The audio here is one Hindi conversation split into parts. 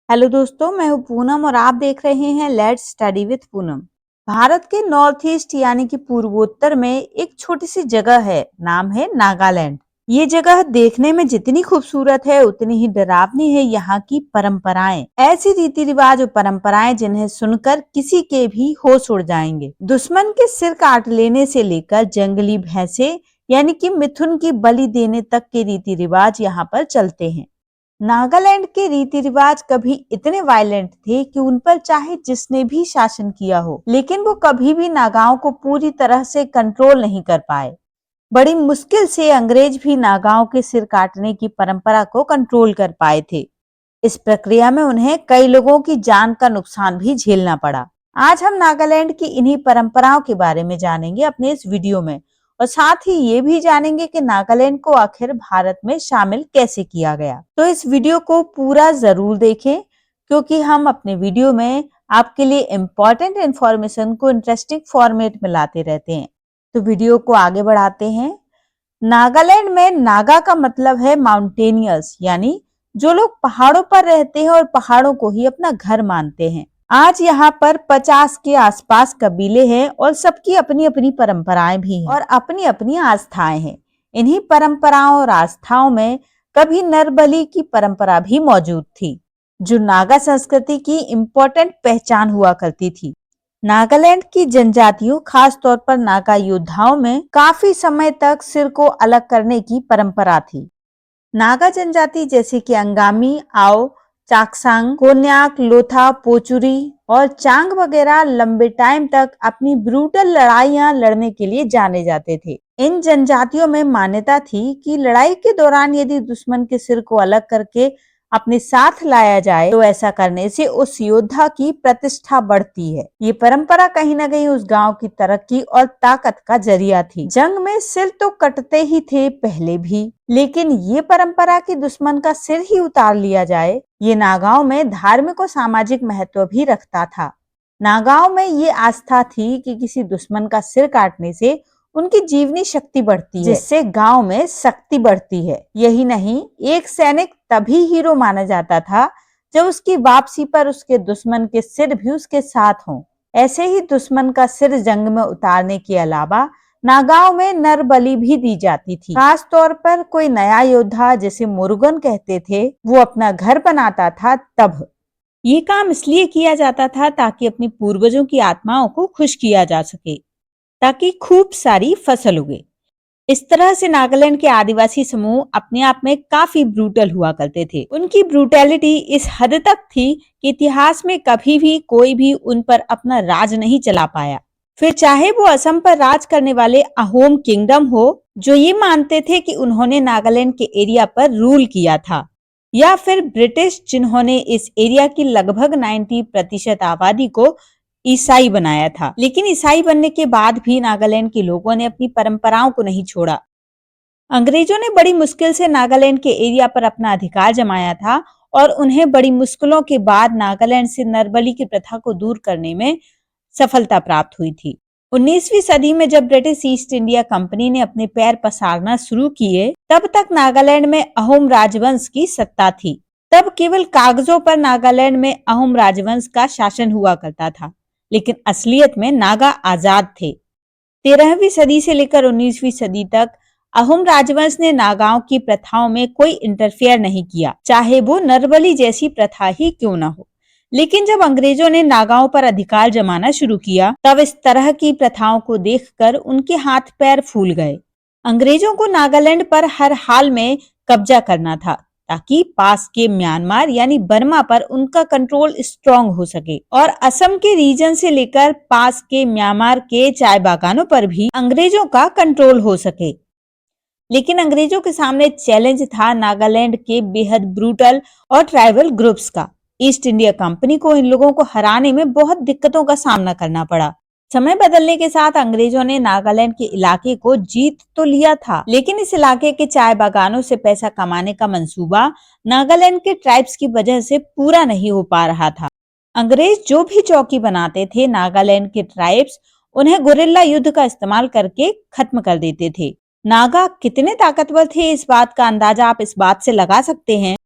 हेलो दोस्तों, मैं हूं पूनम और आप देख रहे हैं let's study with Poonam. Bharat के नॉर्थ ईस्ट यानी कि पूर्वोत्तर में एक छोटी सी जगह है, नाम है नागालैंड। ये जगह देखने में जितनी खूबसूरत है उतनी ही डरावनी है यहाँ की परंपराएं। ऐसी रीति रिवाज और परंपराएं जिन्हें सुनकर किसी के भी होश उड़ जाएंगे। दुश्मन के सिर काट लेने से लेकर जंगली भैंसे यानी कि मिथुन की बलि देने तक के रीति रिवाज यहाँ पर चलते हैं। नागालैंड के रीति रिवाज कभी इतने वायलेंट थे कि उन पर चाहे जिसने भी शासन किया हो, लेकिन वो कभी भी नागाओं को पूरी तरह से कंट्रोल नहीं कर पाए। बड़ी मुश्किल से अंग्रेज भी नागाओं के सिर काटने की परंपरा को कंट्रोल कर पाए थे। इस प्रक्रिया में उन्हें कई लोगों की जान का नुकसान भी झेलना पड़ा। आज हम नागालैंड की इन्हीं परंपराओं के बारे में जानेंगे अपने इस वीडियो में, और साथ ही ये भी जानेंगे कि नागालैंड को आखिर भारत में शामिल कैसे किया गया। तो इस वीडियो को पूरा जरूर देखें, क्योंकि हम अपने वीडियो में आपके लिए इम्पोर्टेंट इंफॉर्मेशन को इंटरेस्टिंग फॉर्मेट में लाते रहते हैं। तो वीडियो को आगे बढ़ाते हैं। नागालैंड में नागा का मतलब है माउंटेनियर्स, यानी जो लोग पहाड़ों पर रहते हैं और पहाड़ों को ही अपना घर मानते हैं। आज यहाँ पर 50 के आसपास कबीले हैं और सबकी अपनी अपनी परंपराएं भी हैं और अपनी अपनी आस्थाएं हैं। इन्हीं परंपराओं और आस्थाओं में कभी नरबलि की परंपरा भी मौजूद थी, जो नागा संस्कृति की इम्पोर्टेंट पहचान हुआ करती थी। नागालैंड की जनजातियों, खास तौर पर नागा योद्धाओं में काफी समय तक सिर को अलग करने की परंपरा थी। नागा जनजाति जैसे कि अंगामी, आओ, चाकसांग, कोन्याक, लोथा, पोचुरी और चांग वगैरह लंबे टाइम तक अपनी ब्रूटल लड़ाइयां लड़ने के लिए जाने जाते थे। इन जनजातियों में मान्यता थी कि लड़ाई के दौरान यदि दुश्मन के सिर को अलग करके अपने साथ लाया जाए तो ऐसा करने से उस योद्धा की प्रतिष्ठा बढ़ती है। ये परंपरा कहीं न कहीं उस गांव की तरक्की और ताकत का जरिया थी। जंग में सिर तो कटते ही थे पहले भी, लेकिन ये परंपरा कि दुश्मन का सिर ही उतार लिया जाए, ये नागाओं में धार्मिक और सामाजिक महत्व भी रखता था। नागाओं में ये आस्था थी कि किसी दुश्मन का सिर काटने से उनकी जीवनी शक्ति बढ़ती है, जिससे गांव में शक्ति बढ़ती है। यही नहीं, एक सैनिक तभी हीरो माना जाता था जब उसकी वापसी पर उसके दुश्मन के सिर भी उसके साथ हों। ऐसे ही दुश्मन का सिर जंग में उतारने के अलावा नागाओं में नरबलि भी दी जाती थी। खास तौर पर कोई नया योद्धा, जिसे मुरुगन कहते थे, वो अपना घर बनाता था, तब ये काम इसलिए किया जाता था ताकि अपनी पूर्वजों की आत्माओं को खुश किया जा सके, ताकि खूब सारी फसल उगे। इस तरह से नागालैंड के आदिवासी समूह अपने आप में काफी ब्रूटल हुआ करते थे। उनकी ब्रूटैलिटी इस हद तक थी कि इतिहास में कभी भी कोई भी उन पर अपना राज नहीं चला पाया। फिर चाहे वो असम पर राज करने वाले अहोम किंगडम हो, जो ये मानते थे कि उन्होंने नागालैंड के एरिया पर रूल किया था, या फिर ब्रिटिश, जिन्होंने इस एरिया की लगभग 90% आबादी को ईसाई बनाया था। लेकिन ईसाई बनने के बाद भी नागालैंड के लोगों ने अपनी परंपराओं को नहीं छोड़ा। अंग्रेजों ने बड़ी मुश्किल से नागालैंड के एरिया पर अपना अधिकार जमाया था और उन्हें बड़ी मुश्किलों के बाद नागालैंड से नरबलि की प्रथा को दूर करने में सफलता प्राप्त हुई थी। 19वीं सदी में जब ब्रिटिश ईस्ट इंडिया कंपनी ने अपने पैर पसारना शुरू किए, तब तक नागालैंड में अहोम राजवंश की सत्ता थी। तब केवल कागजों पर नागालैंड में अहोम राजवंश का शासन हुआ करता था, लेकिन असलियत में नागा आजाद थे। 13वीं सदी से लेकर 19वीं सदी तक अहोम राजवंश ने नागाओं की प्रथाओं में कोई इंटरफेयर नहीं किया, चाहे वो नरबलि जैसी प्रथा ही क्यों न हो। लेकिन जब अंग्रेजों ने नागाओं पर अधिकार जमाना शुरू किया, तब इस तरह की प्रथाओं को देखकर उनके हाथ पैर फूल गए। अंग्रेजों को नागालैंड पर हर हाल में कब्जा करना था, ताकि पास के म्यांमार यानी बर्मा पर उनका कंट्रोल स्ट्रांग हो सके, और असम के रीजन से लेकर पास के म्यांमार के चाय बागानों पर भी अंग्रेजों का कंट्रोल हो सके। लेकिन अंग्रेजों के सामने चैलेंज था नागालैंड के बेहद ब्रूटल और ट्राइबल ग्रुप्स का। ईस्ट इंडिया कंपनी को इन लोगों को हराने में बहुत दिक्कतों का सामना करना पड़ा। समय बदलने के साथ अंग्रेजों ने नागालैंड के इलाके को जीत तो लिया था, लेकिन इस इलाके के चाय बागानों से पैसा कमाने का मंसूबा नागालैंड के ट्राइब्स की वजह से पूरा नहीं हो पा रहा था। अंग्रेज जो भी चौकी बनाते थे, नागालैंड के ट्राइब्स उन्हें गुरिल्ला युद्ध का इस्तेमाल करके खत्म कर देते थे। नागा कितने ताकतवर थे, इस बात का अंदाजा आप इस बात से लगा सकते हैं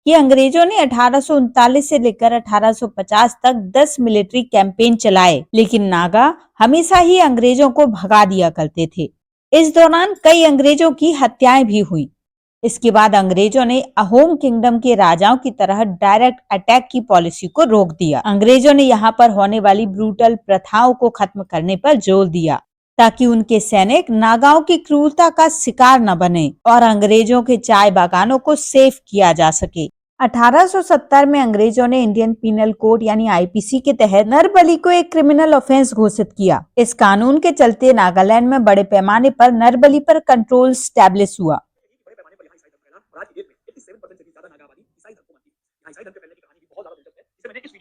कि अंग्रेजों ने 1839 से लेकर 1850 तक 10 मिलिट्री कैंपेन चलाए, लेकिन नागा हमेशा ही अंग्रेजों को भगा दिया करते थे। इस दौरान कई अंग्रेजों की हत्याएं भी हुई। इसके बाद अंग्रेजों ने अहोम किंगडम के राजाओं की तरह डायरेक्ट अटैक की पॉलिसी को रोक दिया। अंग्रेजों ने यहाँ पर होने वाली ब्रूटल प्रथाओं को खत्म करने पर जोर दिया, ताकि उनके सैनिक नागाओं की क्रूरता का शिकार न बने और अंग्रेजों के चाय बागानों को सेफ किया जा सके। 1870 में अंग्रेजों ने इंडियन पीनल कोड यानी आईपीसी के तहत नरबली को एक क्रिमिनल ऑफेंस घोषित किया। इस कानून के चलते नागालैंड में बड़े पैमाने पर नरबली पर कंट्रोल स्टैब्लिश हुआ।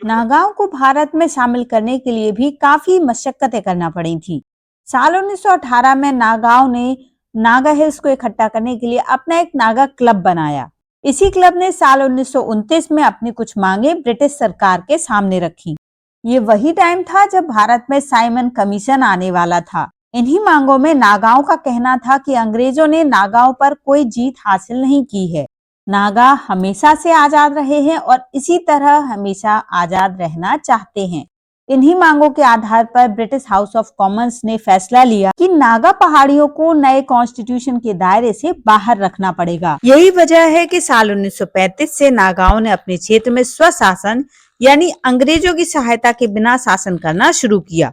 नागाओं को भारत में शामिल करने के लिए भी काफी मशक्कतें करना पड़ी थी। साल 1918 में नागाओं ने नागा हिल्स को इकट्ठा करने के लिए अपना एक नागा क्लब बनाया। इसी क्लब ने साल 1929 में अपनी कुछ मांगे ब्रिटिश सरकार के सामने रखी। ये वही टाइम था जब भारत में साइमन कमीशन आने वाला था। इन्हीं मांगों में नागाओं का कहना था कि अंग्रेजों ने नागाओं पर कोई जीत हासिल नहीं की है। नागा हमेशा से आजाद रहे हैं और इसी तरह हमेशा आजाद रहना चाहते हैं। इन्हीं मांगों के आधार पर ब्रिटिश हाउस ऑफ कॉमन्स ने फैसला लिया कि नागा पहाड़ियों को नए कॉन्स्टिट्यूशन के दायरे से बाहर रखना पड़ेगा। यही वजह है कि साल 1935 से नागाओं ने अपने क्षेत्र में स्वशासन यानी अंग्रेजों की सहायता के बिना शासन करना शुरू किया।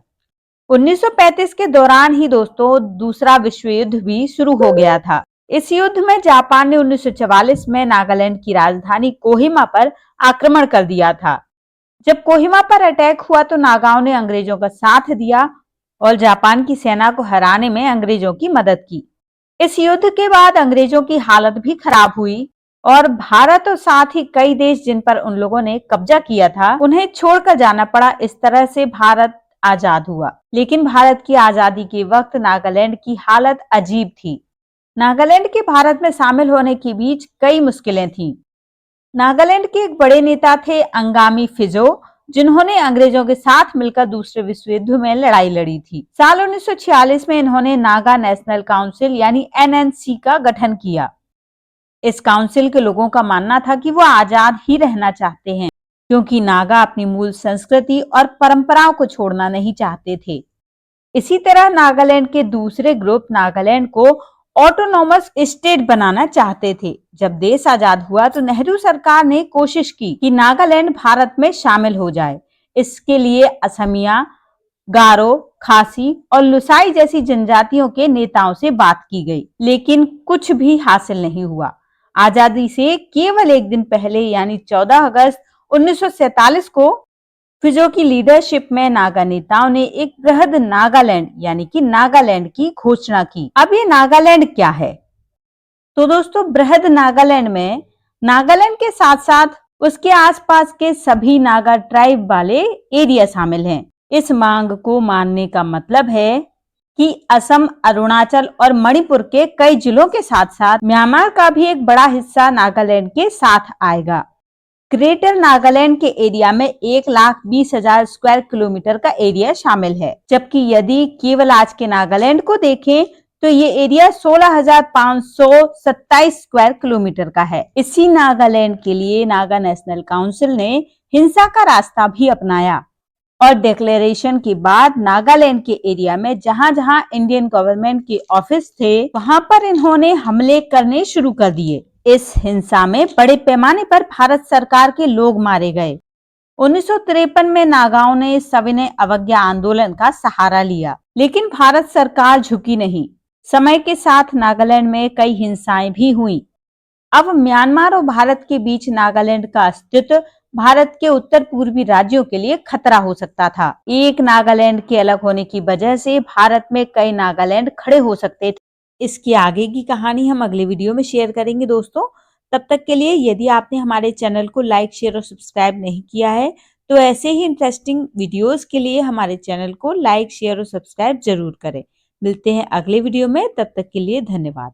1935 के दौरान ही दोस्तों दूसरा विश्व युद्ध भी शुरू हो गया था। इस युद्ध में जापान ने 1944 में नागालैंड की राजधानी कोहिमा पर आक्रमण कर दिया था। जब कोहिमा पर अटैक हुआ तो नागाओं ने अंग्रेजों का साथ दिया और जापान की सेना को हराने में अंग्रेजों की मदद की। इस युद्ध के बाद अंग्रेजों की हालत भी खराब हुई और भारत और साथ ही कई देश जिन पर उन लोगों ने कब्जा किया था उन्हें छोड़कर जाना पड़ा। इस तरह से भारत आजाद हुआ। लेकिन भारत की आजादी के वक्त नागालैंड की हालत अजीब थी। नागालैंड के भारत में शामिल होने के बीच कई मुश्किलें थीं। नागालैंड के एक बड़े नेता थे अंगामी फिजो, जिन्होंने अंग्रेजों के साथ मिलकर दूसरे विश्व युद्ध में लड़ाई लड़ी थी। साल 1946 में इन्होंने नागा नेशनल काउंसिल यानी एनएनसी का गठन किया। इस काउंसिल के लोगों का मानना था कि वो आजाद ही रहना चाहते हैं, क्योंकि नागा अपनी मूल संस्कृति और परंपराओं को छोड़ना नहीं चाहते थे। इसी तरह नागालैंड के दूसरे ग्रुप नागालैंड को ऑटोनॉमस स्टेट बनाना चाहते थे। जब देश आजाद हुआ तो नेहरू सरकार ने कोशिश की कि नागालैंड भारत में शामिल हो जाए। इसके लिए असमिया, गारो, खासी और लुसाई जैसी जनजातियों के नेताओं से बात की गई, लेकिन कुछ भी हासिल नहीं हुआ। आजादी से केवल एक दिन पहले यानी 14 अगस्त 1947 को फिजो की लीडरशिप में नागा नेताओं ने एक बृहद नागालैंड यानी कि नागालैंड की घोषणा की। अब ये नागालैंड क्या है? तो दोस्तों बृहद नागालैंड में नागालैंड के साथ साथ उसके आसपास के सभी नागा ट्राइब वाले एरिया शामिल हैं। इस मांग को मानने का मतलब है कि असम, अरुणाचल और मणिपुर के कई जिलों के साथ साथ म्यांमार का भी एक बड़ा हिस्सा नागालैंड के साथ आएगा। ग्रेटर नागालैंड के एरिया में 1,20,000 स्क्वायर किलोमीटर का एरिया शामिल है, जबकि यदि केवल आज के नागालैंड को देखें तो ये एरिया 16,527 स्क्वायर किलोमीटर का है। इसी नागालैंड के लिए नागा नेशनल काउंसिल ने हिंसा का रास्ता भी अपनाया और डिक्लेरेशन के बाद नागालैंड के एरिया में जहां जहां इंडियन गवर्नमेंट के ऑफिस थे वहां पर इन्होंने हमले करने शुरू कर दिए। इस हिंसा में बड़े पैमाने पर भारत सरकार के लोग मारे गए। 1953 में नागाओं ने सविनय अवज्ञा आंदोलन का सहारा लिया, लेकिन भारत सरकार झुकी नहीं। समय के साथ नागालैंड में कई हिंसाएं भी हुई। अब म्यांमार और भारत के बीच नागालैंड का अस्तित्व भारत के उत्तर पूर्वी राज्यों के लिए खतरा हो सकता था। एक नागालैंड के अलग होने की वजह से भारत में कई नागालैंड खड़े हो सकते थे। इसकी आगे की कहानी हम अगले वीडियो में शेयर करेंगे दोस्तों। तब तक के लिए यदि आपने हमारे चैनल को लाइक, शेयर और सब्सक्राइब नहीं किया है तो ऐसे ही इंटरेस्टिंग वीडियोस के लिए हमारे चैनल को लाइक, शेयर और सब्सक्राइब जरूर करें। मिलते हैं अगले वीडियो में, तब तक के लिए धन्यवाद।